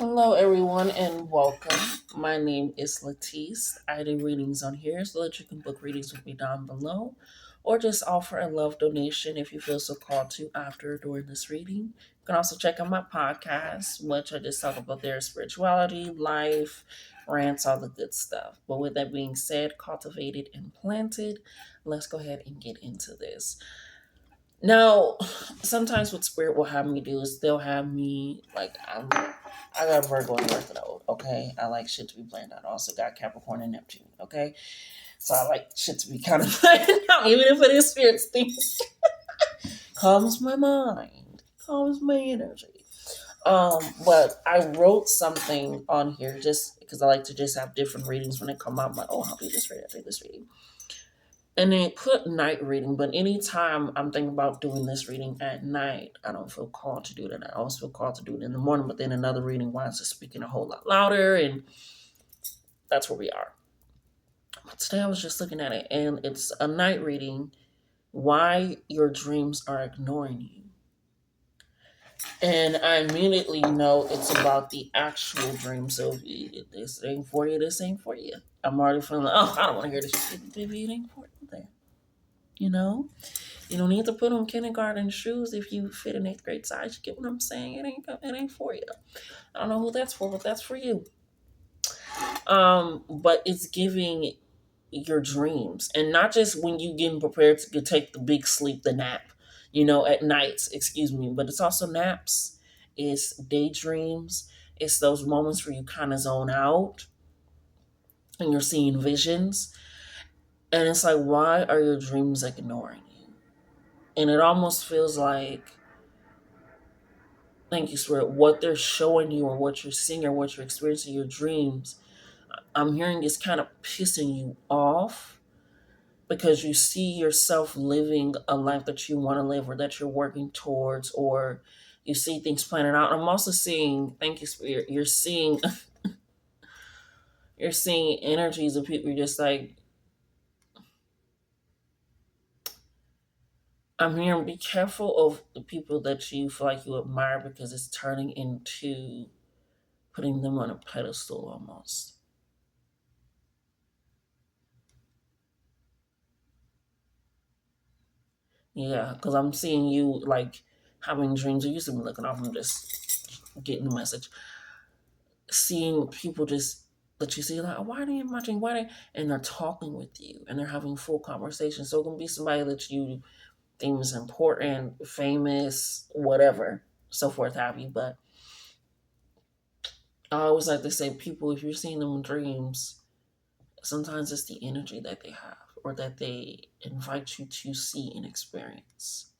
Hello, everyone, and welcome. My name is Latisse. I do readings on here so that you can book readings with me down below or just offer a love donation if you feel so called to after or during this reading. You can also check out my podcast, which I just talk about their spirituality, life, rants, all the good stuff. But with that being said, cultivated and planted, let's go ahead and get into this. Now, sometimes what spirit will have me do is they'll have me I got Virgo and North Node, okay? I like shit to be planned out. I also got Capricorn and Neptune, okay? So I like shit to be kind of planned out, even if it is spirit things. Calms my mind, calms my energy. But I wrote something on here just because I like to just have different readings when they come out. I'm like, oh, I'll do this reading, I'll do this reading. And they put night reading, but anytime I'm thinking about doing this reading at night, I don't feel called to do it. And I always feel called to do it in the morning, but then another reading winds up speaking a whole lot louder, and that's where we are. But today I was just looking at it, and it's a night reading, why your dreams are ignoring you. And I immediately know it's about the actual dream. So if this ain't for you, this ain't for you. I'm already feeling like, oh, I don't want to hear this. Maybe it ain't for you then. You know? You don't need to put on kindergarten shoes if you fit an eighth grade size. You get what I'm saying? It ain't for you. I don't know who that's for, but that's for you. But it's giving your dreams, and not just when you getting prepared to take the big sleep, the nap, at nights. Excuse me, but it's also naps. It's daydreams. It's those moments where you kind of zone out and you're seeing visions, and it's like, why are your dreams ignoring you? And it almost feels like, thank you, Spirit, what they're showing you or what you're seeing or what you're experiencing, your dreams, I'm hearing is kind of pissing you off because you see yourself living a life that you want to live or that you're working towards, or you see things planning out. I'm also seeing, thank you, Spirit, you're seeing energies of people. You're just like, I'm hearing, be careful of the people that you feel like you admire because it's turning into putting them on a pedestal almost. Yeah, because I'm seeing you like having dreams. You used to be looking off. I'm just getting the message. Seeing people just that you see like, oh, why are they in my dream? Why they? And they're talking with you and they're having full conversation. So it can be somebody that you think is important, famous, whatever, so forth have you. But I always like to say, people, if you're seeing them in dreams, sometimes it's the energy that they have or that they invite you to see and experience.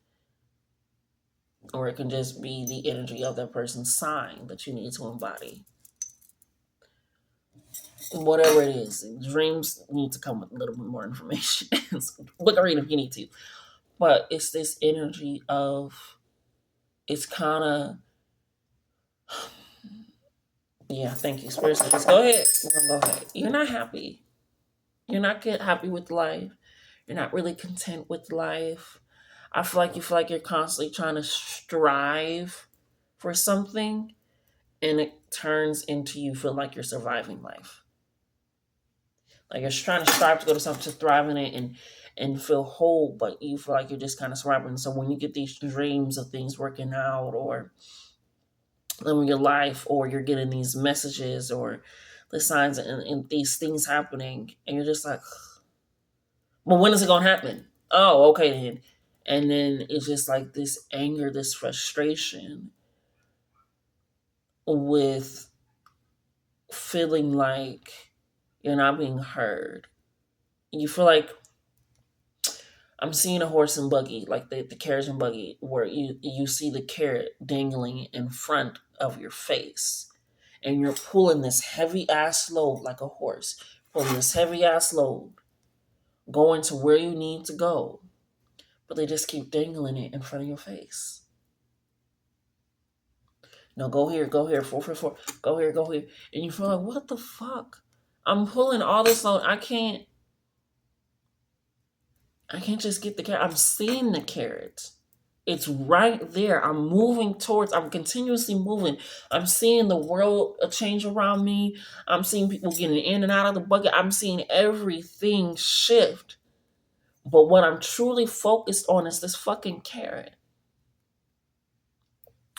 Or it can just be the energy of that person's sign that you need to embody. Whatever it is, dreams need to come with a little bit more information. Book a reading if you need to. But it's this energy of, it's kind of, yeah, thank you, Spirit. Just go ahead. Go ahead. You're not happy. You're not get happy with life. You're not really content with life. I feel like you're constantly trying to strive for something, and it turns into you feel like you're surviving life. Like you're trying to strive to go to something to thrive in it and feel whole, but you feel like you're just kind of surviving. So when you get these dreams of things working out or living your life, or you're getting these messages or the signs and these things happening, and you're just like, well, when is it gonna happen? Oh, okay then. And then it's just like this anger, this frustration with feeling like you're not being heard. You feel like, I'm seeing a horse and buggy, like the carriage and buggy, where you see the carrot dangling in front of your face, and you're pulling this heavy ass load like a horse, pulling this heavy ass load, going to where you need to go, but they just keep dangling it in front of your face. No, go here, 444, go here, and you feel like, what the fuck? I'm pulling all this load. I can't just get the carrot. I'm seeing the carrot. It's right there. I'm continuously moving. I'm seeing the world change around me. I'm seeing people getting in and out of the bucket. I'm seeing everything shift. But what I'm truly focused on is this fucking carrot.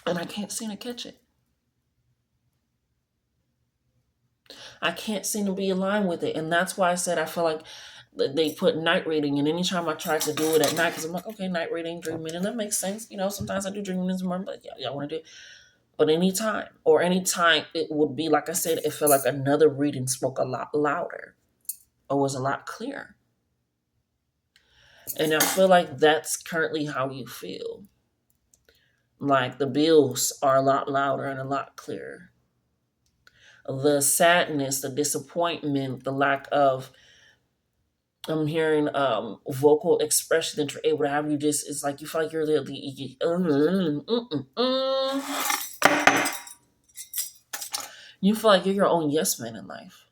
And I can't seem to catch it. I can't seem to be aligned with it. And that's why I said I feel like they put night reading. And anytime I try to do it at night, because I'm like, okay, night reading, dreaming, and that makes sense. Sometimes I do dreaming in the morning, but yeah, I want to do it. But anytime it would be, like I said, it felt like another reading spoke a lot louder or was a lot clearer. And I feel like that's currently how you feel. Like the bills are a lot louder and a lot clearer. The sadness, the disappointment, the lack of, I'm hearing vocal expression that you're able to have. It's like you feel like you're you feel like you're your own yes man in life.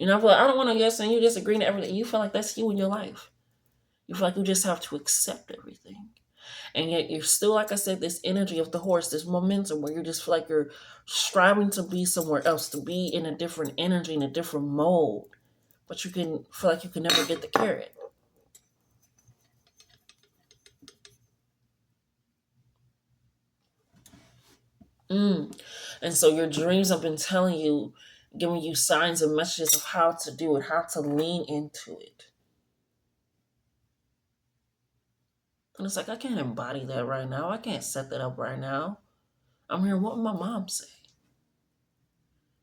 I feel like I don't want to yes and you just agree to everything. You feel like that's you in your life. You feel like you just have to accept everything. And yet you're still, like I said, this energy of the horse, this momentum where you just feel like you're striving to be somewhere else, to be in a different energy, in a different mode. But you can feel like you can never get the carrot. Mm. And so your dreams have been telling you, giving you signs and messages of how to do it, how to lean into it. And it's like, I can't embody that right now. I can't set that up right now. I'm hearing what my mom say.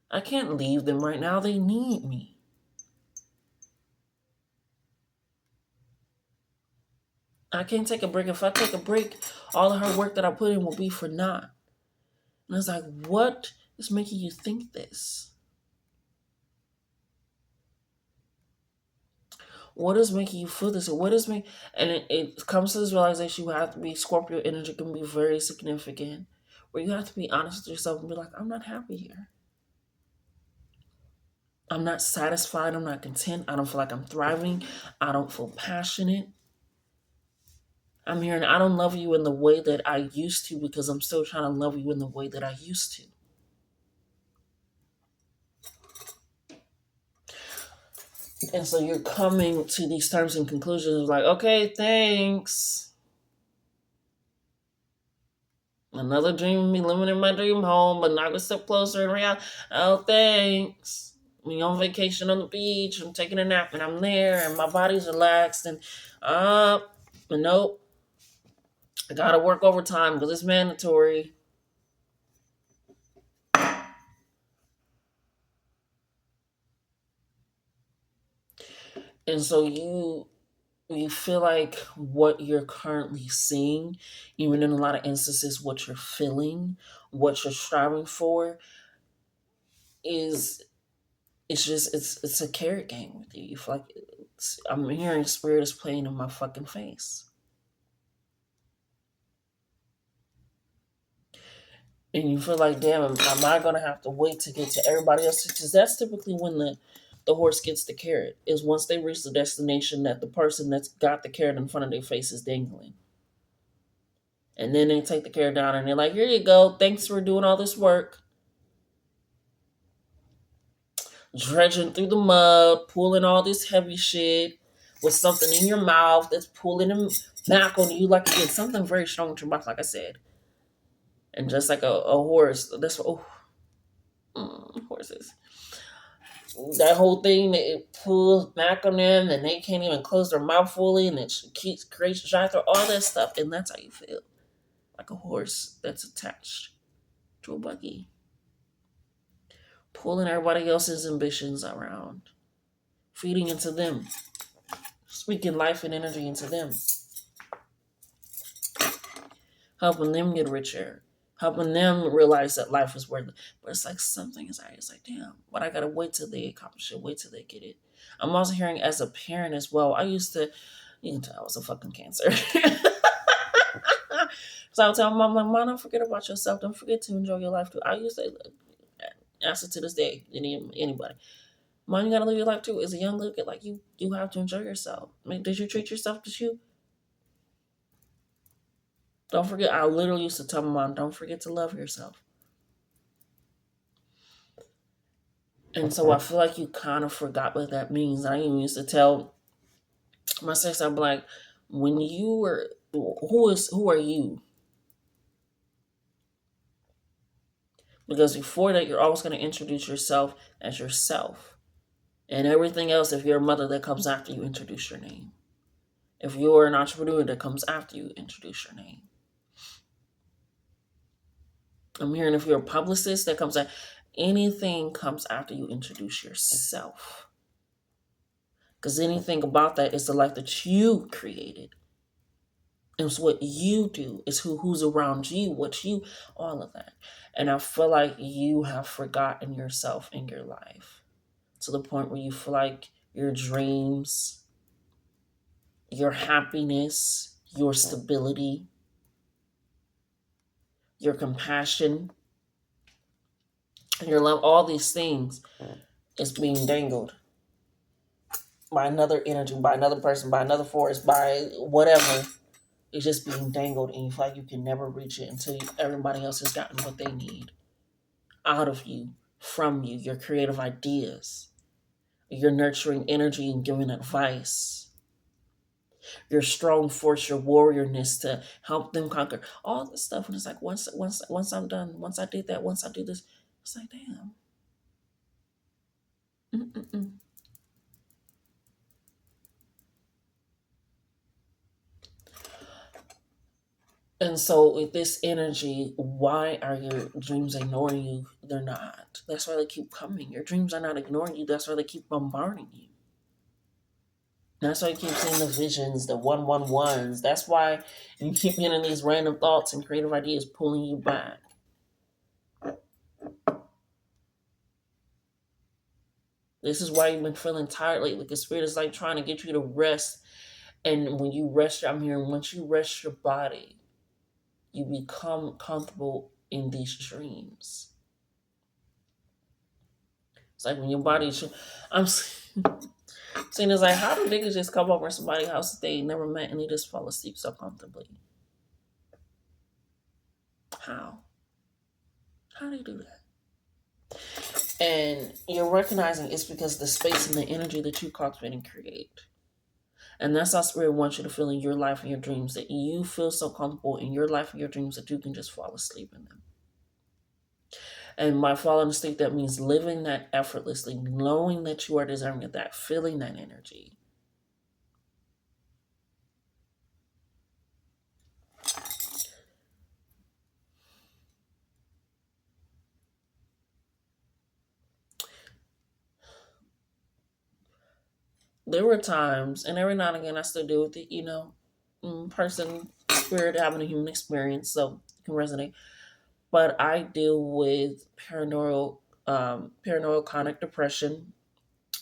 I can't leave them right now. They need me. I can't take a break. If I take a break, all the hard work that I put in will be for naught. And it's like, what is making you think this? What is making you feel this? What is me? And it comes to this realization you have to be, Scorpio energy can be very significant, where you have to be honest with yourself and be like, I'm not happy here. I'm not satisfied. I'm not content. I don't feel like I'm thriving. I don't feel passionate. I'm hearing I don't love you in the way that I used to because I'm still trying to love you in the way that I used to. And so you're coming to these terms and conclusions like, okay, thanks. Another dream of me living in my dream home, but not a step closer in reality. Oh, thanks. Me on vacation on the beach, I'm taking a nap and I'm there and my body's relaxed and but nope. I gotta work overtime because it's mandatory. And so you feel like what you're currently seeing, even in a lot of instances, what you're feeling, what you're striving for, is it's a carrot game with you. You feel like I'm hearing spirit is playing in my fucking face, and you feel like, damn, am I gonna have to wait to get to everybody else? Because that's typically when the horse gets the carrot, is once they reach the destination that the person that's got the carrot in front of their face is dangling. And then they take the carrot down and they're like, here you go. Thanks for doing all this work. Dredging through the mud, pulling all this heavy shit with something in your mouth that's pulling them back on you, like again, something very strong to your mouth, like I said. And just like a horse, that's what, horses. That whole thing that it pulls back on them and they can't even close their mouth fully and it keeps creates dry through all that stuff. And that's how you feel. Like a horse that's attached to a buggy. Pulling everybody else's ambitions around. Feeding into them. Speaking life and energy into them. Helping them get richer. Helping them realize that life is worth it. But it's like something inside. It's like, damn, but I gotta wait till they accomplish it, wait till they get it. I'm also hearing as a parent as well. I used to, you can tell I was a fucking cancer. So I would tell my mom, Mom, don't forget about yourself. Don't forget to enjoy your life too. I used to ask it to this day, anybody. Mom, you gotta live your life too. As a young look, like you have to enjoy yourself. I mean, did you treat yourself? Did you? Don't forget, I literally used to tell my mom, don't forget to love yourself. And so I feel like you kind of forgot what that means. I even used to tell my sister, I'm like, when you were, who are you? Because before that, you're always going to introduce yourself as yourself. And everything else, if you're a mother that comes after you, introduce your name. If you're an entrepreneur that comes after you, introduce your name. I'm hearing if you're a publicist that comes after, anything comes after you, introduce yourself. Because anything about that is the life that you created. It's what you do. It's who's around you, what you, all of that. And I feel like you have forgotten yourself in your life to the point where you feel like your dreams, your happiness, your stability, your compassion, your love, all these things is being dangled by another energy, by another person, by another force, by whatever. It's just being dangled, and you feel like you can never reach it until everybody else has gotten what they need out of you, from you, your creative ideas, your nurturing energy and giving advice, your strong force, your warriorness to help them conquer all this stuff. And it's like once I'm done, once I did that, once I do this, it's like damn. Mm-mm-mm. And so with this energy, why are your dreams ignoring you? They're not. That's why they keep coming. Your dreams are not ignoring you. That's why they keep bombarding you. That's why you keep seeing the visions, the 111s. That's why you keep getting these random thoughts and creative ideas pulling you back. This is why you've been feeling tired lately. Because spirit is like trying to get you to rest. And when you rest, I'm hearing once you rest your body, you become comfortable in these dreams. It's like when your body, I'm seeing it's like, how do niggas just come over to somebody's house that they never met and they just fall asleep so comfortably? How? How do you do that? And you're recognizing it's because the space and the energy that you cultivate and create. And that's how spirit wants you to feel in your life and your dreams, that you feel so comfortable in your life and your dreams that you can just fall asleep in them. And by falling asleep, that means living that effortlessly, knowing that you are deserving of that, feeling that energy. There were times, and every now and again I still deal with it, person, spirit having a human experience, so it can resonate. But I deal with paranoid chronic depression.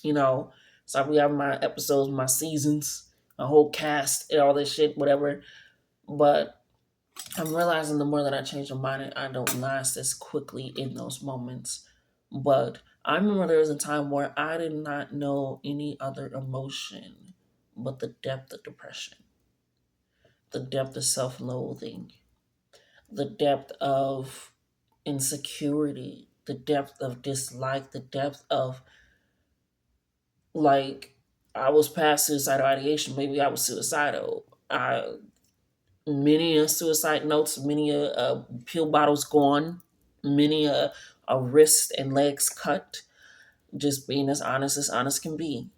You know, so we have my episodes, my seasons, a whole cast, and all this shit, whatever. But I'm realizing the more that I change my mind, I don't last as quickly in those moments. But I remember there was a time where I did not know any other emotion but the depth of depression, the depth of self loathing, the depth of insecurity, the depth of dislike, the depth of like I was past suicidal ideation. Maybe I was suicidal. Many suicide notes, many pill bottles gone, many a wrist and legs cut. Just being as honest can be.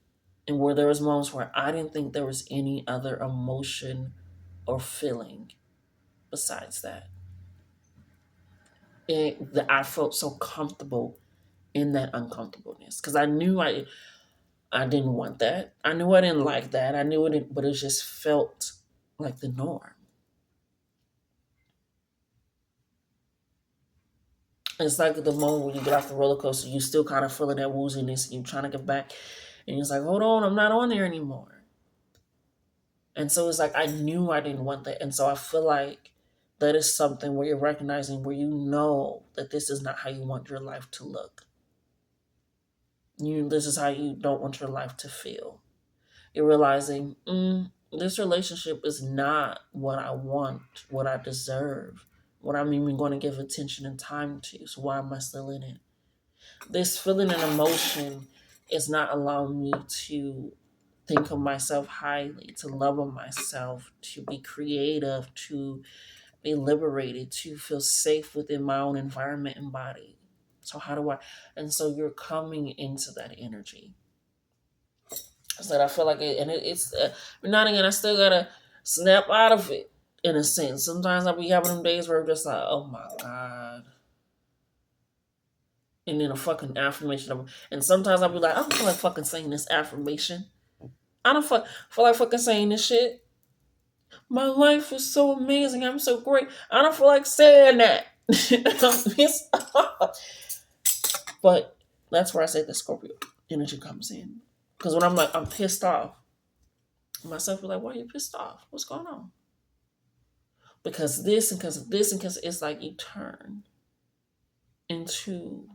And where there was moments where I didn't think there was any other emotion or feeling besides that. That I felt so comfortable in that uncomfortableness because I knew I didn't want that. I knew I didn't like that. I knew it, but it just felt like the norm. It's like the moment when you get off the roller coaster, you still kind of feeling that wooziness, and you're trying to get back, and you're like, hold on, I'm not on there anymore. And so it's like I knew I didn't want that, and so I feel like that is something where you're recognizing where you know that this is not how you want your life to look. This is how you don't want your life to feel. You're realizing, This relationship is not what I want, what I deserve, what I'm even going to give attention and time to. So why am I still in it? This feeling and emotion is not allowing me to think of myself highly, to love of myself, to be creative, to be liberated, to feel safe within my own environment and body. So how do I? And so you're coming into that energy. So that I feel like it, and it's not again. I still gotta snap out of it in a sense. Sometimes I'll be having them days where I'm just like, oh my god, and then a fucking affirmation of, and sometimes I'll be like, I don't feel like fucking saying this affirmation. I don't feel like fucking saying this shit. My life is so amazing. I'm so great. I don't feel like saying that. But that's where I say the Scorpio energy comes in. Because when I'm like, I'm pissed off, myself be like, why are you pissed off? What's going on? Because this and because of this and because it's like you turn into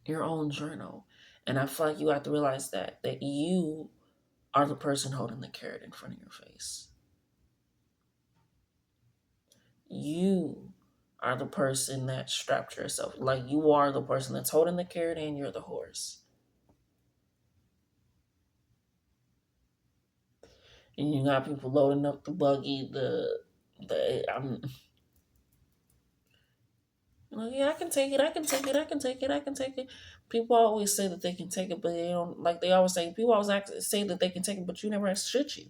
your own journal. And I feel like you have to realize that you are the person holding the carrot in front of your face. You are the person that strapped yourself. Like you are the person that's holding the carrot and you're the horse. And you got people loading up the buggy, the I'm like, yeah, I can take it, I can take it, I can take it, I can take it. People always say that they can take it, but they don't. Like they always say, people always say that they can take it, but you never ask, should you?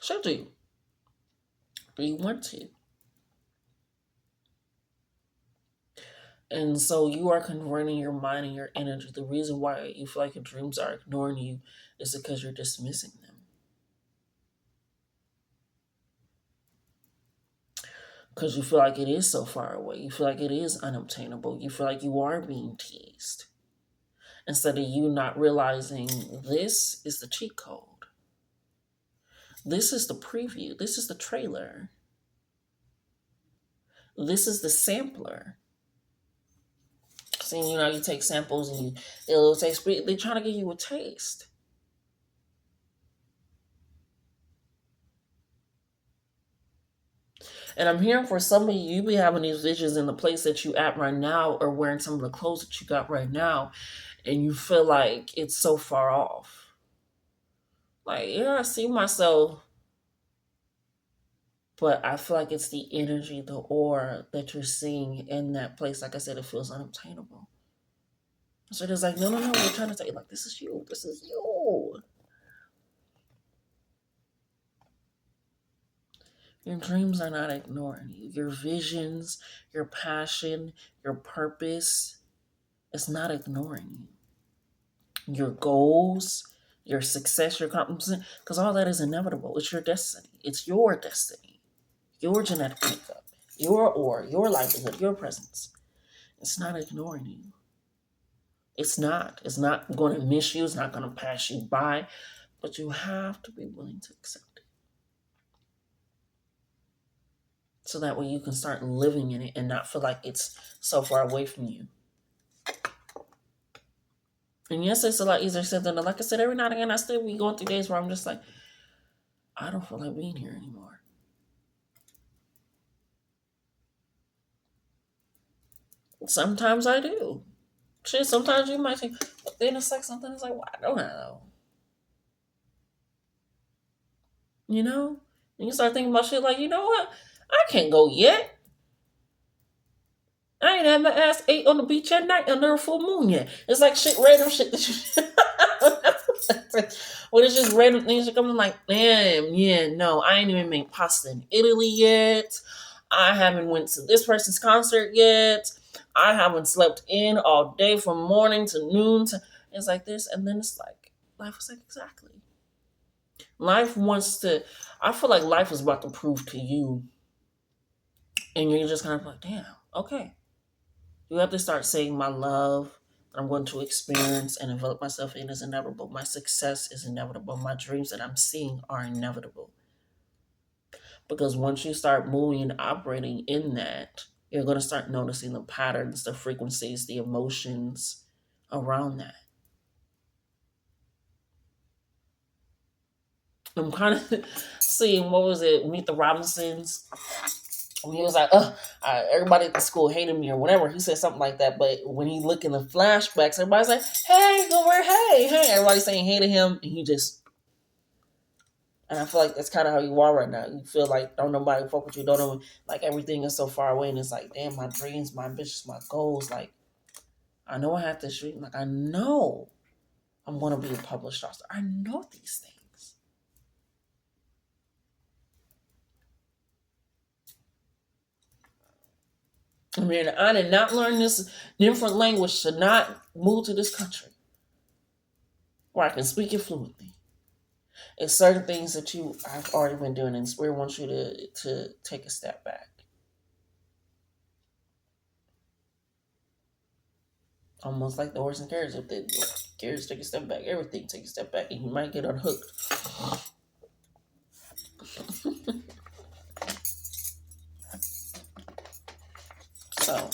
Should you? Do you want to? And so you are converting your mind and your energy. The reason why you feel like your dreams are ignoring you is because you're dismissing them. Because you feel like it is so far away. You feel like it is unobtainable. You feel like you are being teased. Instead of you not realizing this is the cheat code. This is the preview. This is the trailer. This is the sampler. See, you take samples and it'll taste. They're trying to give you a taste. And I'm hearing for some of you be having these visions in the place that you at right now, or wearing some of the clothes that you got right now, and you feel like it's so far off. Like, yeah, I see myself, but I feel like it's the energy, the aura that you're seeing in that place. Like I said, it feels unobtainable. So it's like, no, we're trying to say, like, this is you, this is you. Your dreams are not ignoring you. Your visions, your passion, your purpose is not ignoring you. Your goals, your success, your accomplishment, because all that is inevitable. It's your destiny. It's your destiny. Your genetic makeup, your aura, your livelihood, your presence. It's not ignoring you. It's not. It's not going to miss you. It's not going to pass you by. But you have to be willing to accept it. So that way you can start living in it and not feel like it's so far away from you. And yes, it's a lot easier said than done. Like I said, every now and again, I still be going through days where I'm just like, I don't feel like being here anymore. Sometimes I do. Shit, sometimes you might think, but then it's like something is like, well, I don't know. You know? And you start thinking about shit like, you know what? I can't go yet. I ain't had my ass ate on the beach at night under a full moon yet. It's like shit, random shit that you. When it's just random things that come in, like, damn, yeah, no, I ain't even made pasta in Italy yet. I haven't went to this person's concert yet. I haven't slept in all day from morning to noon. It's like this, and then it's like life is like exactly. Life wants to. I feel like life is about to prove to you, and you're just kind of like, damn, okay. You have to start saying my love that I'm going to experience and envelop myself in is inevitable. My success is inevitable. My dreams that I'm seeing are inevitable. Because once you start moving and operating in that, you're going to start noticing the patterns, the frequencies, the emotions around that. I'm kind of seeing, what was it, Meet the Robinsons. When he was like, everybody at the school hated me or whatever. He said something like that. But when he look in the flashbacks, everybody's like, hey, go where, hey. Everybody's saying hey to him. And he just, and I feel like that's kind of how you are right now. You feel like don't nobody fuck with you. Don't know, like everything is so far away. And it's like, damn, my dreams, my ambitions, my goals. Like, I know I have this dream. Like, I know I'm going to be a published author. I know these things. I mean, I did not learn this different language to not move to this country where I can speak it fluently. It's certain things that I've already been doing, and Spirit wants you to take a step back. Almost like the horse and carriage. If the carriage take a step back, everything take a step back, and you might get unhooked. So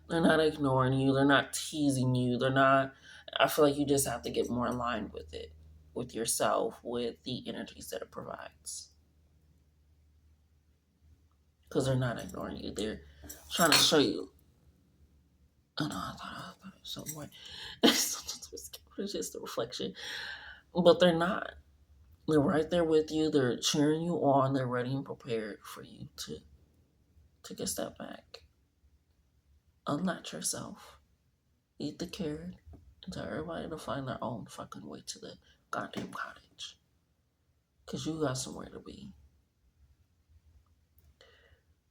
they're not ignoring you. They're not teasing you. They're not. I feel like you just have to get more aligned with it, with yourself, with the energies that it provides. Because they're not ignoring you. They're trying to show you. Oh no, I thought it was some way. It's just a reflection. But they're not. They're right there with you. They're cheering you on. They're ready and prepared for you to take a step back. Unlatch yourself. Eat the carrot. And tell everybody to find their own fucking way to the goddamn cottage. Because you got somewhere to be.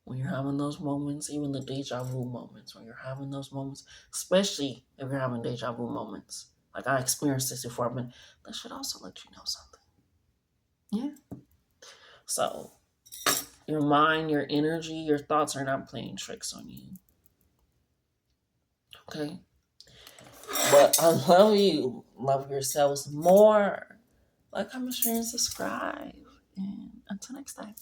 When you're having those moments, even the deja vu moments, when you're having those moments, especially if you're having deja vu moments, like I experienced this before, but that should also let you know something. Yeah. So, your mind, your energy, your thoughts are not playing tricks on you. Okay? But I love you. Love yourselves more. Like, comment, share, and subscribe. And until next time.